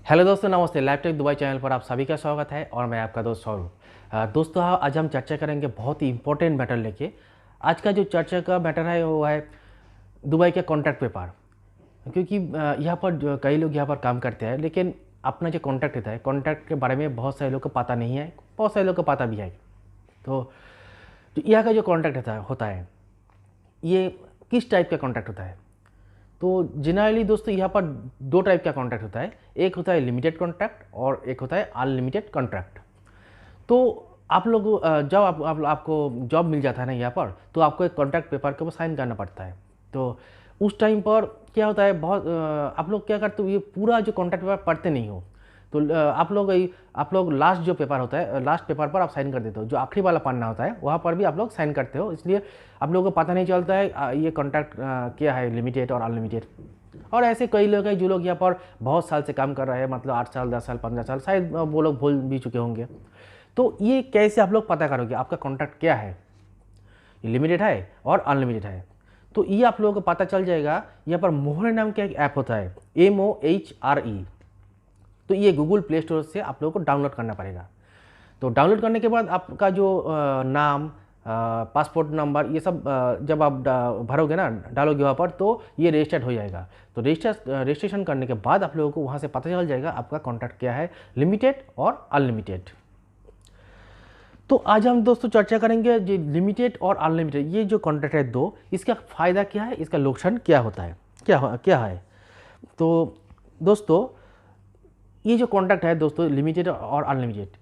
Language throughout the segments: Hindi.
हेलो दोस्तों, नमस्ते। लाइव टेक दुबई चैनल पर आप सभी का स्वागत है और मैं आपका दोस्त सौरभ। दोस्तों, आज हम चर्चा करेंगे बहुत ही इंपॉर्टेंट मैटर लेके। आज का जो चर्चा का मैटर है वो है दुबई के कॉन्ट्रैक्ट पेपर। क्योंकि यहाँ पर कई लोग यहाँ पर काम करते हैं, लेकिन अपना जो कॉन्ट्रैक्ट रहता है, कॉन्ट्रैक्ट के बारे में बहुत सारे लोग को पता नहीं है, बहुत सारे लोग को पता भी है। तो यहाँ का जो कॉन्ट्रैक्ट होता है ये किस टाइप का कॉन्ट्रैक्ट होता है? तो जनरली दोस्तों यहाँ पर दो टाइप का कॉन्ट्रैक्ट होता है। एक होता है लिमिटेड कॉन्ट्रैक्ट और एक होता है अनलिमिटेड कॉन्ट्रैक्ट। तो आप लोग जब आपको जॉब मिल जाता है ना यहाँ पर, तो आपको एक कॉन्ट्रैक्ट पेपर के ऊपर साइन करना पड़ता है। तो उस टाइम पर क्या होता है, बहुत आप लोग क्या करते हो, ये पूरा जो कॉन्ट्रैक्ट पेपर पढ़ते नहीं हो। तो आप लोग लास्ट जो पेपर होता है, लास्ट पेपर पर आप साइन कर देते हो। जो आखिरी वाला पन्ना होता है वहाँ पर भी आप लोग साइन करते हो। इसलिए आप लोगों को पता नहीं चलता है ये कॉन्ट्रैक्ट क्या है, लिमिटेड और अनलिमिटेड। और ऐसे कई लोग हैं जो लोग यहाँ पर बहुत साल से काम कर रहे हैं, मतलब 8 साल, 10 साल, 15 साल, शायद वो लोग भूल भी चुके होंगे। तो ये कैसे आप लोग पता करोगे आपका कॉन्ट्रैक्ट क्या है, लिमिटेड है और अनलिमिटेड है? तो ये आप लोगों को पता चल जाएगा। यहाँ पर मोहरे नाम का एक ऐप होता है, MOHRE। तो ये गूगल प्ले स्टोर से आप लोगों को डाउनलोड करना पड़ेगा। तो डाउनलोड करने के बाद आपका जो नाम, पासपोर्ट नंबर, ये सब जब आप भरोगे ना, डालोगे वहाँ पर, तो ये रजिस्टर्ड हो जाएगा। तो रजिस्ट्रेशन करने के बाद आप लोगों को वहाँ से पता चल जाएगा आपका कॉन्ट्रैक्ट क्या है, लिमिटेड और अनलिमिटेड। तो आज हम दोस्तों चर्चा करेंगे जो लिमिटेड और अनलिमिटेड ये जो कॉन्ट्रैक्ट है दो, इसका फ़ायदा क्या है, इसका नुकसान क्या होता है, क्या है। तो दोस्तों, ये जो कॉन्ट्रैक्ट है दोस्तों, लिमिटेड और अनलिमिटेड,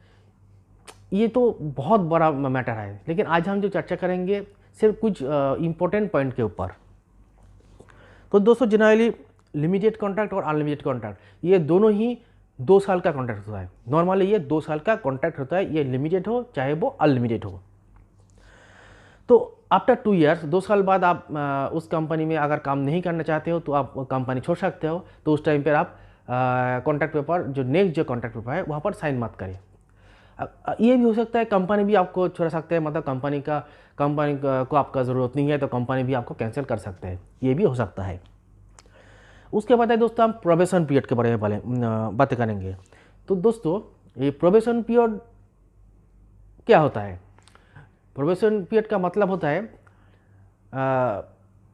ये तो बहुत बड़ा मैटर है। लेकिन आज हम जो चर्चा करेंगे सिर्फ कुछ इम्पोर्टेंट पॉइंट के ऊपर। तो दोस्तों, जनरली लिमिटेड कॉन्ट्रैक्ट और अनलिमिटेड कॉन्ट्रैक्ट ये दोनों ही 2 साल का कॉन्ट्रैक्ट होता है। नॉर्मली ये 2 साल का कॉन्ट्रैक्ट होता है, ये लिमिटेड हो चाहे वो अनलिमिटेड हो। तो आफ्टर 2 ईयर्स, 2 साल बाद आप उस कंपनी में अगर काम नहीं करना चाहते हो तो आप कंपनी छोड़ सकते हो। तो उस टाइम पर आप कॉन्ट्रैक्ट पेपर, जो नेक्स्ट जो कॉन्ट्रैक्ट पेपर है वहाँ पर साइन मत करें। ये भी हो सकता है कंपनी भी आपको छोड़ सकते हैं, मतलब कंपनी को आपका ज़रूरत नहीं है तो कंपनी भी आपको कैंसिल कर सकते हैं, ये भी हो सकता है। उसके बाद है दोस्तों, हम प्रोबेशन पीरियड के बारे में बातें करेंगे। तो दोस्तों, ये प्रोबेशन पीरियड क्या होता है? प्रोबेशन पीरियड का मतलब होता है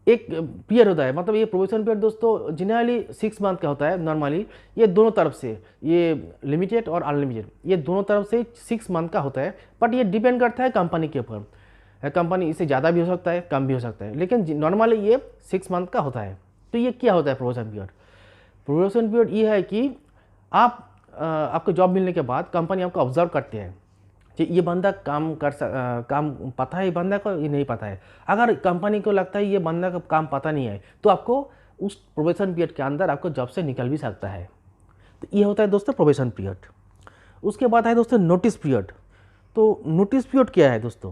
एक पीरियड होता है, मतलब ये प्रोबेशन पीरियड दोस्तों जनरली 6 मंथ का होता है। नॉर्मली ये दोनों तरफ से, ये लिमिटेड और अनलिमिटेड, ये दोनों तरफ से 6 मंथ का होता है। बट ये डिपेंड करता है कंपनी के ऊपर। कंपनी इससे ज़्यादा भी हो सकता है, कम भी हो सकता है, लेकिन नॉर्मली ये 6 मंथ का होता है। तो ये क्या होता है प्रोबेशन पीरियड? प्रोबेशन पीरियड ये है कि आपको जॉब मिलने के बाद कंपनी आपको ऑब्जर्व करते हैं कि ये बंदा काम पता है, ये बंदा को ये नहीं पता है। अगर कंपनी को लगता है ये बंदा का काम पता नहीं है, तो आपको उस प्रोबेशन पीरियड के अंदर आपको जॉब से निकल भी सकता है। तो ये होता है दोस्तों प्रोबेशन पीरियड। उसके बाद है दोस्तों नोटिस पीरियड। तो नोटिस पीरियड क्या है दोस्तों?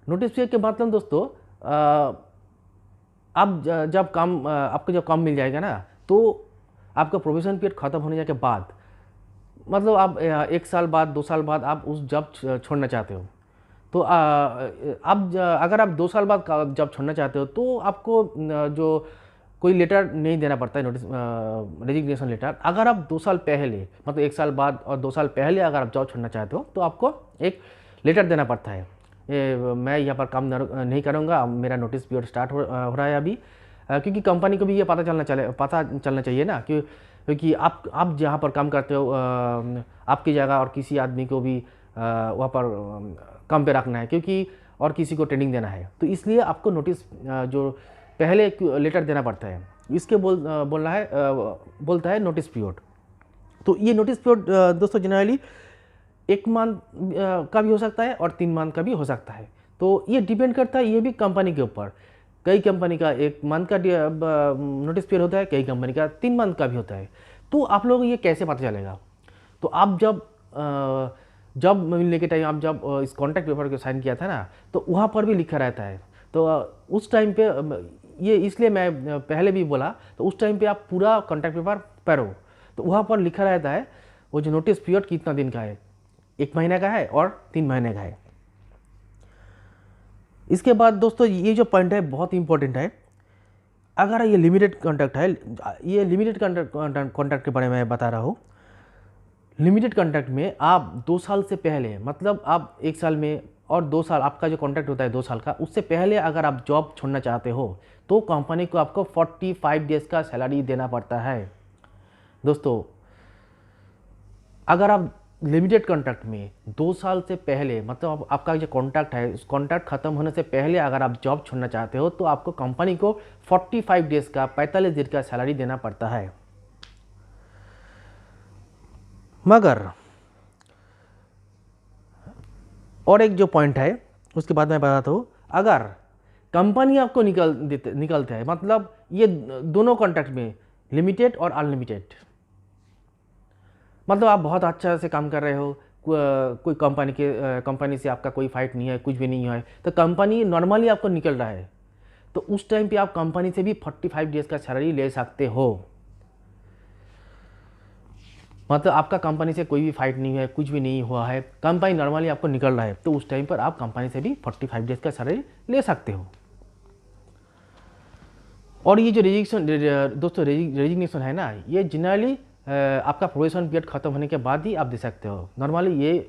नोटिस पीरियड के मतलब दोस्तों, आपको जब काम मिल जाएगा ना, तो आपका प्रोबेशन पीरियड ख़त्म होने के बाद, मतलब आप 1 साल बाद, 2 साल बाद आप उस जॉब छोड़ना चाहते हो, तो अगर आप 2 साल बाद जॉब छोड़ना चाहते हो तो आपको जो कोई लेटर नहीं देना पड़ता है, नोटिस, रेजिग्नेशन लेटर। अगर आप 2 साल पहले, मतलब 1 साल बाद और 2 साल पहले अगर आप जॉब छोड़ना चाहते हो तो आपको एक लेटर देना पड़ता है, मैं यहाँ पर काम नहीं करूँगा, मेरा नोटिस पीरियड स्टार्ट हो रहा है अभी। क्योंकि कंपनी को भी ये पता चलना चाहिए ना, क्योंकि आप जहाँ पर काम करते हो, आपकी जगह और किसी आदमी को भी वहाँ पर काम पे रखना है, क्योंकि और किसी को ट्रेनिंग देना है। तो इसलिए आपको नोटिस जो पहले लेटर देना पड़ता है, इसके बोलता है नोटिस पीरियड। तो ये नोटिस पीरियड दोस्तों जनरली 1 मंथ का भी हो सकता है और 3 मंथ का भी हो सकता है। तो ये डिपेंड करता है ये भी कंपनी के ऊपर। कई कंपनी का 1 मंथ का नोटिस पीरियड होता है, कई कंपनी का 3 मंथ का भी होता है। तो आप लोगों को ये कैसे पता चलेगा? तो आप जब मिलने के टाइम आप जब इस कॉन्ट्रैक्ट पेपर को साइन किया था ना, तो वहाँ पर भी लिखा रहता है। तो उस टाइम पे ये इसलिए मैं पहले भी बोला, तो उस टाइम पे आप पूरा कॉन्ट्रैक्ट पेपर पढ़ो। तो वहाँ पर लिखा रहता है वो जो नोटिस पीरियड कितना दिन का है, 1 महीने का है और 3 महीने का है। इसके बाद दोस्तों, ये जो पॉइंट है बहुत इंपॉर्टेंट है। अगर ये लिमिटेड कॉन्ट्रैक्ट है, ये लिमिटेड कॉन्ट्रैक्ट के बारे में मैं बता रहा हूँ। लिमिटेड कॉन्ट्रैक्ट में आप 2 साल से पहले, मतलब आप 1 साल में और 2 साल, आपका जो कॉन्ट्रैक्ट होता है 2 साल का, उससे पहले अगर आप जॉब छोड़ना चाहते हो तो कंपनी को आपको 45 डेज़ का सैलरी देना पड़ता है। दोस्तों, अगर आप लिमिटेड कॉन्ट्रैक्ट में 2 साल से पहले, मतलब आपका जो कॉन्ट्रैक्ट है उस कॉन्ट्रैक्ट ख़त्म होने से पहले अगर आप जॉब छोड़ना चाहते हो तो आपको कंपनी को 45 डेज़ का 45 दिन का सैलरी देना पड़ता है। मगर और एक जो पॉइंट है उसके बाद मैं बताता हूँ, अगर कंपनी आपको निकलते हैं, मतलब ये दोनों कॉन्ट्रैक्ट में लिमिटेड और अनलिमिटेड, मतलब आप बहुत अच्छा से काम कर रहे हो, कोई कंपनी से आपका कोई फाइट नहीं है, कुछ भी नहीं है, तो कंपनी नॉर्मली आपको निकल रहा है, तो उस टाइम पे आप कंपनी से भी 45 डेज़ का सैलरी ले सकते हो। मतलब आपका कंपनी से कोई भी फाइट नहीं है, कुछ भी नहीं हुआ है, कंपनी नॉर्मली आपको निकल रहा है, तो उस टाइम पर आप कंपनी से भी 45 डेज़ का सैलरी ले सकते हो। और ये जो रेजिग्नेशन है ना, ये जनरली आपका प्रोबेशन पीरियड ख़त्म होने के बाद ही आप दे सकते हो। नॉर्मली ये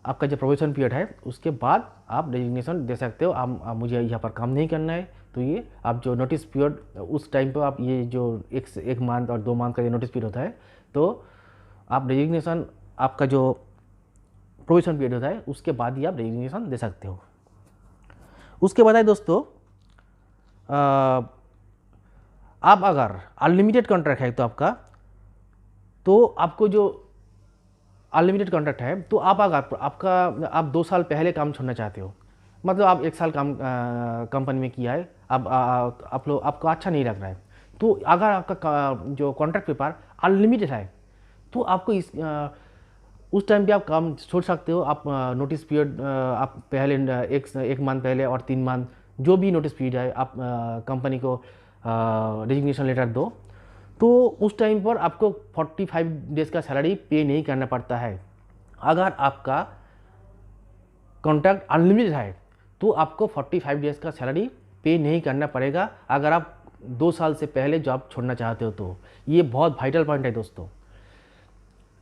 आपका जो प्रोबेशन पीरियड है उसके बाद आप रेजिग्नेशन दे सकते हो। आप मुझे यहाँ पर काम नहीं करना है, तो ये आप जो नोटिस पीरियड उस टाइम पर आप ये जो एक मंथ और 2 मंथ का जो नोटिस पीरियड होता है, तो आप रेजिग्नेशन, आपका जो प्रोबेशन पीरियड होता है उसके बाद ही आप रेजिग्नेशन दे सकते हो। उसके बाद है दोस्तों, आप अगर अनलिमिटेड कॉन्ट्रैक्ट है तो आपको जो अनलिमिटेड कॉन्ट्रैक्ट है, तो आप अगर आप 2 साल पहले काम छोड़ना चाहते हो, मतलब आप 1 साल काम कंपनी में किया है, अब आपको अच्छा नहीं लग रहा है, तो अगर आपका जो कॉन्ट्रैक्ट पेपर अनलिमिटेड है तो आपको उस टाइम पे आप काम छोड़ सकते हो। आप नोटिस पीरियड आप पहले एक मंथ पहले और 3 मंथ जो भी नोटिस पीरियड है आप कंपनी को रेजिग्नेशन लेटर दो, तो उस टाइम पर आपको 45 डेज़ का सैलरी पे नहीं करना पड़ता है। अगर आपका कॉन्ट्रैक्ट अनलिमिटेड है तो आपको 45 डेज़ का सैलरी पे नहीं करना पड़ेगा, अगर आप 2 साल से पहले जॉब छोड़ना चाहते हो तो। ये बहुत वाइटल पॉइंट है दोस्तों।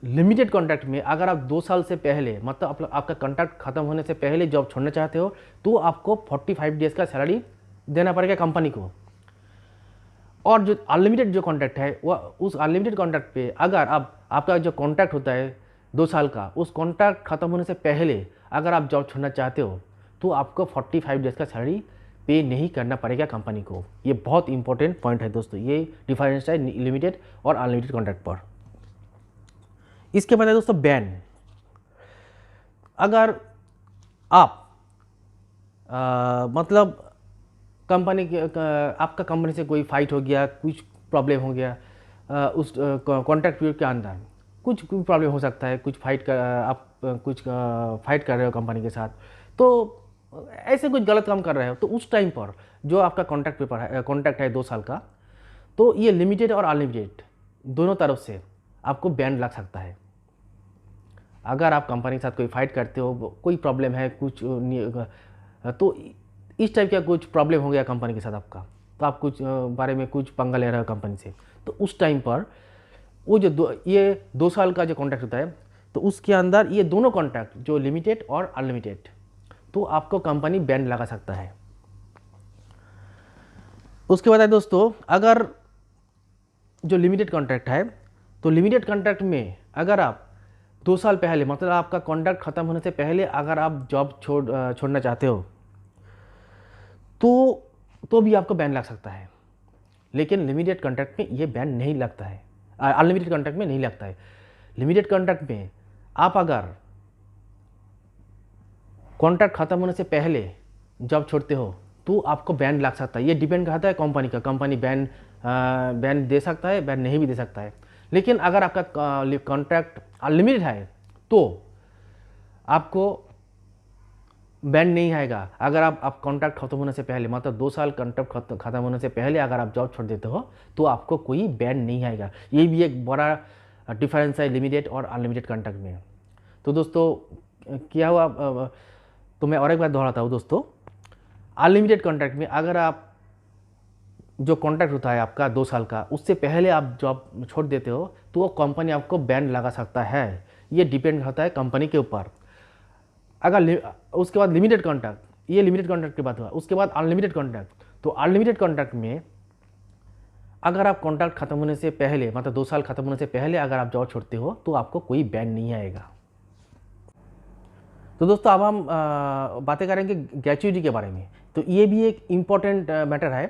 लिमिटेड कॉन्ट्रैक्ट में अगर आप 2 साल से पहले, मतलब आपका कॉन्ट्रैक्ट ख़त्म होने से पहले जॉब छोड़ना चाहते हो तो आपको 45 डेज़ का सैलरी देना पड़ेगा कंपनी को। और जो अनलिमिटेड जो कॉन्ट्रैक्ट है वह, उस अनलिमिटेड कॉन्ट्रैक्ट पे अगर आपका जो कॉन्ट्रैक्ट होता है 2 साल का, उस कॉन्ट्रैक्ट ख़त्म होने से पहले अगर आप जॉब छोड़ना चाहते हो तो आपको 45 डेज़ का सैलरी पे नहीं करना पड़ेगा कंपनी को। ये बहुत इंपॉर्टेंट पॉइंट है दोस्तों, ये डिफरेंस है लिमिटेड और अनलिमिटेड कॉन्ट्रैक्ट पर। इसके बाद है दोस्तों बैन। अगर आप मतलब आपका कंपनी से कोई फाइट हो गया, कुछ प्रॉब्लम हो गया, उस कॉन्ट्रैक्ट पीरियड के अंदर कुछ प्रॉब्लम हो सकता है, कुछ आप कुछ फाइट कर रहे हो कंपनी के साथ, तो ऐसे कुछ गलत काम कर रहे हो, तो उस टाइम पर जो आपका कॉन्ट्रैक्ट है 2 साल का, तो ये लिमिटेड और अनलिमिटेड दोनों तरफ से आपको बैन लग सकता है। अगर आप कंपनी के साथ कोई फाइट करते हो, कोई प्रॉब्लम है, तो इस टाइप का कुछ प्रॉब्लम हो गया कंपनी के साथ आपका, तो आप कुछ बारे में कुछ पंगा ले रहे हो कंपनी से, तो उस टाइम पर वो जो ये 2 साल का जो कॉन्ट्रैक्ट होता है, तो उसके अंदर ये दोनों कॉन्ट्रैक्ट जो लिमिटेड और अनलिमिटेड, तो आपको कंपनी बैन लगा सकता है। उसके बाद है दोस्तों, अगर जो लिमिटेड कॉन्ट्रैक्ट है, तो लिमिटेड कॉन्ट्रैक्ट में अगर आप 2 साल पहले, मतलब आपका कॉन्ट्रैक्ट ख़त्म होने से पहले अगर आप जॉब छोड़ना चाहते हो तो भी आपको बैन लग सकता है। लेकिन लिमिटेड कॉन्ट्रैक्ट में ये बैन नहीं लगता है, अनलिमिटेड कॉन्ट्रैक्ट में नहीं लगता है। लिमिटेड कॉन्ट्रैक्ट में आप अगर कॉन्ट्रैक्ट ख़त्म होने से पहले जॉब छोड़ते हो तो आपको बैन लग सकता है। ये डिपेंड करता है कंपनी का, कंपनी बैन दे सकता है, बैन नहीं भी दे सकता है। लेकिन अगर आपका कॉन्ट्रैक्ट अनलिमिटेड है तो आपको बैन नहीं आएगा। अगर आप कॉन्ट्रैक्ट खत्म होने से पहले, मतलब 2 साल कॉन्ट्रैक्ट खत्म होने से पहले अगर आप जॉब छोड़ देते हो तो आपको कोई बैन नहीं आएगा। ये भी एक बड़ा डिफरेंस है लिमिटेड और अनलिमिटेड कॉन्ट्रैक्ट में। तो दोस्तों क्या हुआ, तो मैं और एक बार दोहराता हूँ दोस्तों, अनलिमिटेड कॉन्ट्रैक्ट में अगर आप जो कॉन्ट्रैक्ट होता है आपका 2 साल का, उससे पहले आप जॉब छोड़ देते हो तो वो कंपनी आपको बैन लगा सकता है। ये डिपेंड होता है कंपनी के ऊपर। उसके बाद लिमिटेड कॉन्ट्रैक्ट, ये लिमिटेड कॉन्ट्रैक्ट की बात हुआ। उसके बाद अनलिमिटेड कॉन्ट्रैक्ट। तो अनलिमिटेड कॉन्ट्रैक्ट में अगर आप कॉन्ट्रैक्ट खत्म होने से पहले, मतलब 2 साल खत्म होने से पहले अगर आप जॉब छोड़ते हो तो आपको कोई बैन नहीं आएगा। तो दोस्तों अब हम बातें करेंगे ग्रेच्युइटी के बारे में। तो ये भी एक इम्पॉर्टेंट मैटर है,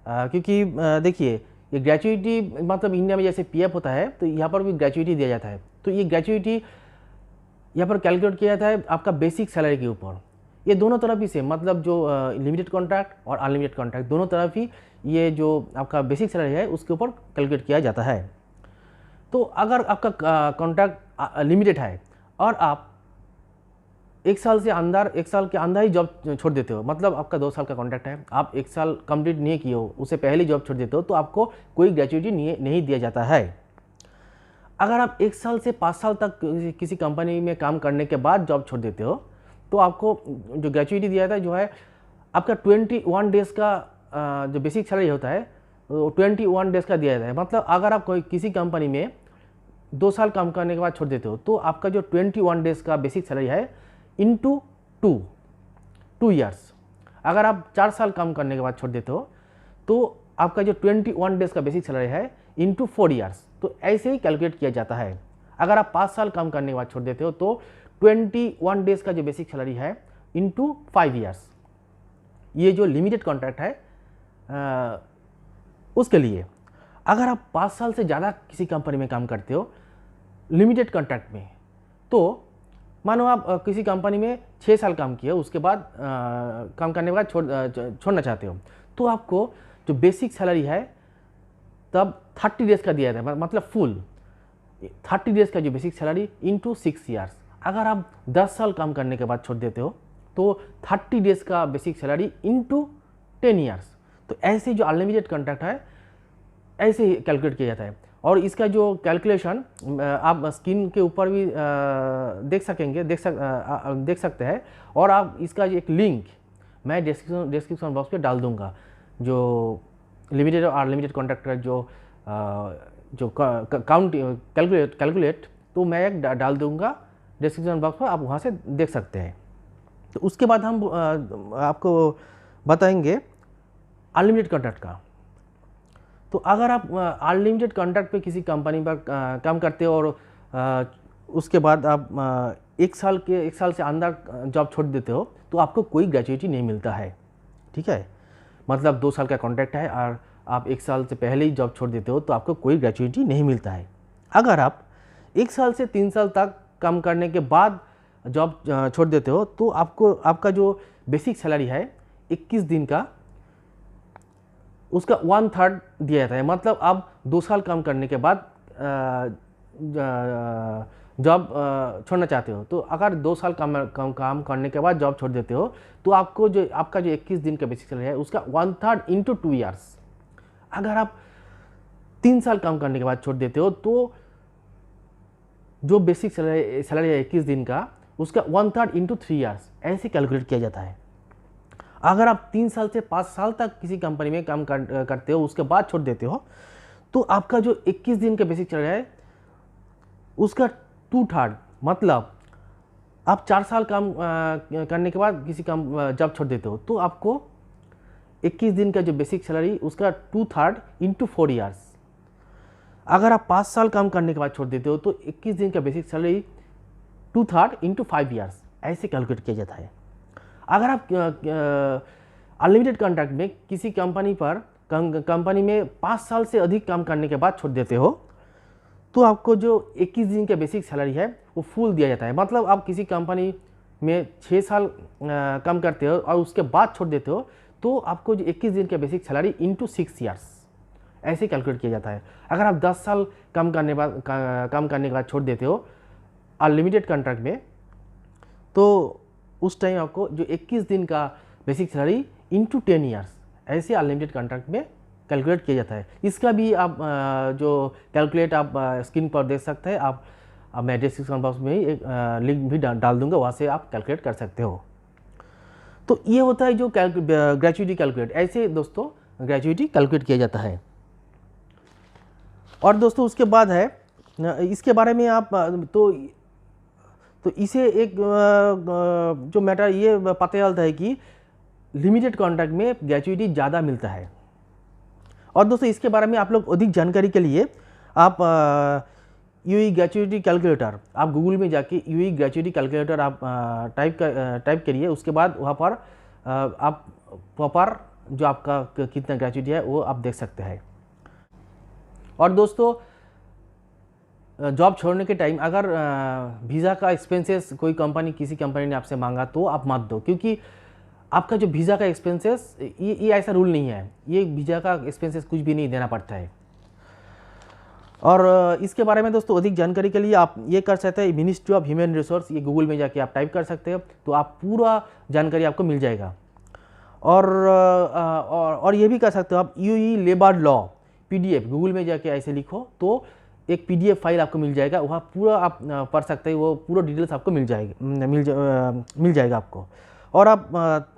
क्योंकि देखिए ये ग्रेच्युइटी मतलब इंडिया में जैसे पीएफ होता है तो यहाँ पर भी ग्रेच्युइटी दिया जाता है। तो ये ग्रेच्युइटी यहाँ पर कैलकुलेट किया जाता है आपका बेसिक सैलरी के ऊपर। ये दोनों तरफ ही सेम, मतलब जो लिमिटेड कॉन्ट्रैक्ट और अनलिमिटेड कॉन्ट्रैक्ट दोनों तरफ ही ये जो आपका बेसिक सैलरी है उसके ऊपर कैलकुलेट किया जाता है। तो अगर आपका कॉन्ट्रैक्ट लिमिटेड है और आप 1 साल के अंदर ही जॉब छोड़ देते हो, मतलब आपका 2 साल का कॉन्ट्रैक्ट है, आप 1 साल कंप्लीट नहीं किए हो, उससे पहले जॉब छोड़ देते हो तो आपको कोई ग्रेच्युइटी नहीं दिया जाता है। अगर आप 1 साल से 5 साल तक किसी कंपनी में काम करने के बाद जॉब छोड़ देते हो तो आपको जो ग्रेच्युइटी दिया जाता है जो है आपका 21 डेज़ का जो बेसिक सैलरी होता है वो 21 डेज़ का दिया जाता है। मतलब अगर आप किसी कंपनी में 2 साल काम करने के बाद छोड़ देते हो तो आपका जो 21 डेज़ का बेसिक सैलरी है इंटू 2 ईयर्स। अगर आप 4 साल काम करने के बाद छोड़ देते हो तो आपका जो 21 डेज़ का बेसिक सैलरी है इंटू 4 ईयर्स। तो ऐसे ही कैलकुलेट किया जाता है। अगर आप 5 साल काम करने के बाद छोड़ देते हो तो 21 डेज़ का जो बेसिक सैलरी है इंटू 5 ईयर्स। ये जो लिमिटेड कॉन्ट्रैक्ट है उसके लिए। अगर आप 5 साल से ज़्यादा किसी कंपनी में काम करते हो लिमिटेड कॉन्ट्रैक्ट में, तो मानो आप किसी कंपनी में 6 साल काम किए, उसके बाद काम करने के बाद छोड़ना चाहते हो, तो आपको जो बेसिक सैलरी है तब 30 डेज़ का दिया जाता है, मतलब फुल 30 डेज़ का जो बेसिक सैलरी इंटू 6 ईयर्स। अगर आप 10 साल काम करने के बाद छोड़ देते हो तो 30 डेज़ का बेसिक सैलरी इंटू 10 ईयर्स। तो ऐसे जो अनलिमिटेड कॉन्ट्रैक्ट है ऐसे ही कैलकुलेट किया जाता है। और इसका जो कैलकुलेशन आप स्क्रीन के ऊपर भी देख सकते हैं। और आप इसका एक लिंक मैं डिस्क्रिप्शन बॉक्स पे डाल दूंगा, जो लिमिटेड और अनलिमिटेड कॉन्ट्रैक्ट का जो कैलकुलेट तो मैं एक डाल दूंगा डिस्क्रिप्शन बॉक्स पर, आप वहाँ से देख सकते हैं। तो उसके बाद हम आपको बताएंगे अनलिमिटेड कॉन्ट्रैक्ट का। तो अगर आप अनलिमिटेड कॉन्ट्रैक्ट पे किसी कंपनी पर काम करते हो और उसके बाद आप 1 साल से अंदर जॉब छोड़ देते हो तो आपको कोई ग्रेच्युइटी नहीं मिलता है। ठीक है, मतलब 2 साल का कॉन्ट्रैक्ट है और आप 1 साल से पहले ही जॉब छोड़ देते हो तो आपको कोई ग्रेच्युइटी नहीं मिलता है। अगर आप 1 साल से 3 साल तक काम करने के बाद जॉब छोड़ देते हो तो आपका जो बेसिक सैलरी है 21 दिन का, उसका 1/3 दिया जाता है। मतलब आप 2 साल काम करने के बाद जॉब छोड़ना चाहते हो, तो अगर 2 साल काम करने के बाद जॉब छोड़ देते हो तो आपका जो 21 दिन का बेसिक सैलरी है उसका 1/3 इंटू 2 ईयर्स। अगर आप 3 साल काम करने के बाद छोड़ देते हो तो जो बेसिक सैलरी है 21 दिन का उसका 1/3 इंटू 3 ईयर्स, ऐसे कैलकुलेट किया जाता है। अगर आप 3 साल से 5 साल तक किसी कंपनी में काम करते हो उसके बाद छोड़ देते हो तो आपका जो 21 दिन का बेसिक सैलरी है उसका 2/3, मतलब आप 4 साल काम करने के बाद किसी जॉब छोड़ देते हो तो आपको 21 दिन का जो बेसिक सैलरी उसका 2/3 इंटू 4 ईयर्स। अगर आप 5 साल काम करने के बाद छोड़ देते हो तो 21 दिन का बेसिक सैलरी 2/3 इंटू 5 ईयर्स, ऐसे कैलकुलेट किया जाता है। अगर आप अनलिमिटेड कॉन्ट्रैक्ट में किसी कंपनी में 5 साल से अधिक काम करने के बाद छोड़ देते हो तो आपको जो 21 दिन का बेसिक सैलरी है वो फुल दिया जाता है। मतलब आप किसी कंपनी में 6 साल काम करते हो और उसके बाद छोड़ देते हो तो आपको जो 21 दिन का बेसिक सैलरी इंटू 6 ईयर्स, ऐसे कैलकुलेट किया जाता है। अगर आप 10 साल काम करने के बाद छोड़ देते हो अनलिमिटेड कॉन्ट्रैक्ट में तो उस टाइम आपको जो 21 दिन का बेसिक सैलरी इंटू 10 ईयर्स, ऐसे अनलिमिटेड कॉन्ट्रैक्ट में कैलकुलेट किया जाता है। इसका भी आप जो कैलकुलेट आप स्क्रीन पर देख सकते हैं। आप मैं डिस्क्रिप्शन बॉक्स में ही एक लिंक भी डाल दूंगा, वहाँ से आप कैलकुलेट कर सकते हो। तो ये होता है जो ग्रेच्युइटी कैलकुलेट। ऐसे दोस्तों ग्रेजुइटी कैलकुलेट किया जाता है। और दोस्तों उसके बाद है इसके बारे में आप तो इसे एक जो मैटर ये पता चलता है कि लिमिटेड कॉन्ट्रैक्ट में ग्रेजुइटी ज़्यादा मिलता है। और दोस्तों इसके बारे में आप लोग अधिक जानकारी के लिए आप यूई ग्रेजुइटी कैलकुलेटर, आप गूगल में जाके यूई ग्रेजुइटी कैलकुलेटर आप टाइप करिए। उसके बाद वहाँ पर आप प्रॉपर जो आपका कितना ग्रेजुइटी है वो आप देख सकते हैं। और दोस्तों जॉब छोड़ने के टाइम अगर वीज़ा का एक्सपेंसेस कोई कंपनी किसी कंपनी ने आपसे मांगा तो आप मत दो, क्योंकि आपका जो वीज़ा का एक्सपेंसेस ये ऐसा रूल नहीं है, ये वीज़ा का एक्सपेंसेस कुछ भी नहीं देना पड़ता है। और इसके बारे में दोस्तों अधिक जानकारी के लिए आप ये कर सकते हैं मिनिस्ट्री ऑफ ह्यूमन रिसोर्स, ये गूगल में जाके आप टाइप कर सकते हो तो आप पूरा जानकारी आपको मिल जाएगा। और ये भी कर सकते हो आप UAE labour law PDF, Google में जाके ऐसे लिखो तो एक PDF फाइल आपको मिल जाएगा, वहाँ पूरा आप पढ़ सकते हैं, वो पूरा डिटेल्स आपको मिल जाएगा आपको। और आप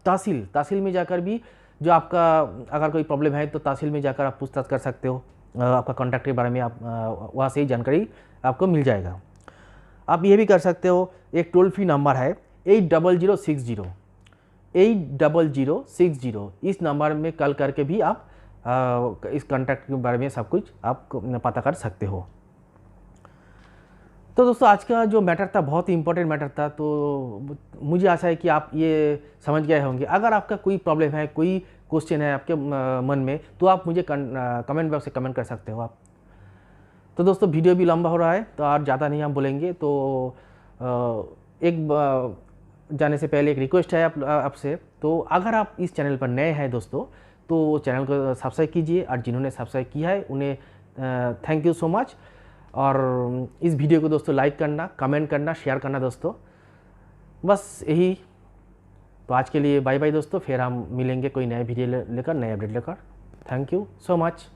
तहसील में जाकर भी जो आपका अगर कोई प्रॉब्लम है तो तहसील में जाकर आप पूछताछ कर सकते हो, आपका कॉन्टैक्ट के बारे में आप वहाँ से ही जानकारी आपको मिल जाएगा। आप ये भी कर सकते हो, एक टोल फ्री नंबर है 80060, इस नंबर में कॉल करके भी आप इस कॉन्टैक्ट के बारे में सब कुछ आप पता कर सकते हो। तो दोस्तों आज का जो मैटर था बहुत ही इंपॉर्टेंट मैटर था, तो मुझे आशा है कि आप ये समझ गए होंगे। अगर आपका कोई प्रॉब्लम है, कोई क्वेश्चन है आपके मन में, तो आप मुझे कमेंट बॉक्स से कमेंट कर सकते हो आप। तो दोस्तों वीडियो भी लंबा हो रहा है तो और ज़्यादा नहीं हम बोलेंगे, तो जाने से पहले एक रिक्वेस्ट है आपसे, तो अगर आप इस चैनल पर नए हैं दोस्तों तो चैनल को सब्सक्राइब कीजिए, और जिन्होंने सब्सक्राइब किया है उन्हें थैंक यू सो मच। और इस वीडियो को दोस्तों लाइक करना, कमेंट करना, शेयर करना दोस्तों, बस यही। तो आज के लिए बाय बाय दोस्तों, फिर हम मिलेंगे कोई नए वीडियो लेकर, नए अपडेट लेकर। Thank you so much.